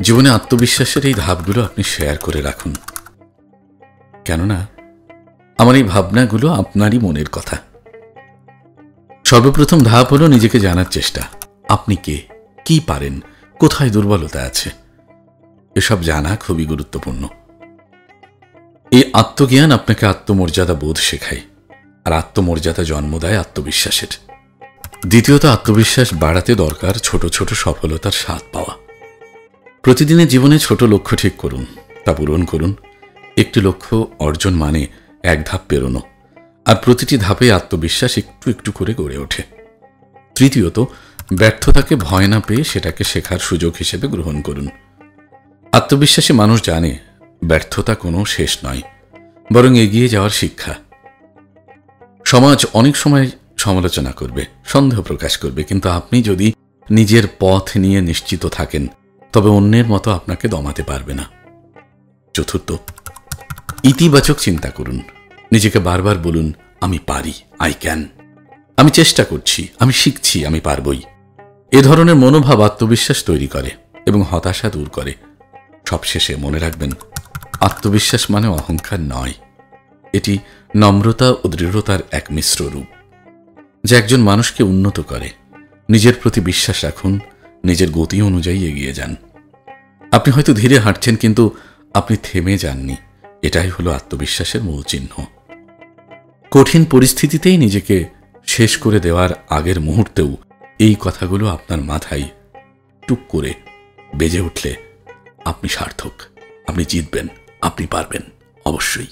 জীবনে আত্মবিশ্বাসের এই ধাপগুলো আপনি শেয়ার করে রাখুন, কেননা আমার এই ভাবনাগুলো আপনারই মনের কথা। সর্বপ্রথম ধাপ হলো নিজেকে জানার চেষ্টা। আপনি কে, কি পারেন, কোথায় দুর্বলতা আছে, এসব জানা খুবই গুরুত্বপূর্ণ। এই আত্মজ্ঞান আপনাকে আত্মমর্যাদা বোধ শেখায়, আর আত্মমর্যাদা জন্ম দেয় আত্মবিশ্বাসের। দ্বিতীয়ত, আত্মবিশ্বাস বাড়াতে দরকার ছোট ছোট সফলতার স্বাদ পাওয়া। প্রতিদিনের জীবনে ছোট লক্ষ্য ঠিক করুন, তা পূরণ করুন। একটি লক্ষ্য অর্জন মানে এক ধাপ পেরোনো, আর প্রতিটি ধাপে আত্মবিশ্বাস একটু একটু করে গড়ে ওঠে। তৃতীয়ত, ব্যর্থতাকে ভয় না পেয়ে সেটাকে শেখার সুযোগ হিসেবে গ্রহণ করুন। আত্মবিশ্বাসী মানুষ জানে ব্যর্থতা কোনো শেষ নয়, বরং এগিয়ে যাওয়ার শিক্ষা। সমাজ অনেক সময় সমালোচনা করবে, সন্দেহ প্রকাশ করবে, কিন্তু আপনি যদি নিজের পথ নিয়ে নিশ্চিত থাকেন তবে অন্যের মতো আপনাকে দমাতে পারবে না। চতুর্থ, ইতিবাচক চিন্তা করুন। নিজেকে বারবার বলুন, আমি পারি, আই ক্যান, আমি চেষ্টা করছি, আমি শিখছি, আমি পারবই। এ ধরনের মনোভাব আত্মবিশ্বাস তৈরি করে এবং হতাশা দূর করে। সবশেষে মনে রাখবেন, আত্মবিশ্বাস মানে অহংকার নয়, এটি নম্রতা ও দৃঢ়তার এক মিশ্র রূপ, যা একজন মানুষকে উন্নত করে। নিজের প্রতি বিশ্বাস রাখুন, নিজের গতি অনুযায়ী এগিয়ে যান। আপনি হয়তো ধীরে হাঁটছেন, কিন্তু আপনি থেমে যাননি। এটাই হলো আত্মবিশ্বাসের মূল চিহ্ন। কঠিন পরিস্থিতিতেই নিজেকে শেষ করে দেওয়ার আগের মুহূর্তেও এই কথাগুলো আপনার মাথায় টুক করে বেজে উঠলে আপনি সার্থক, আপনি জিতবেন, আপনি পারবেন অবশ্যই।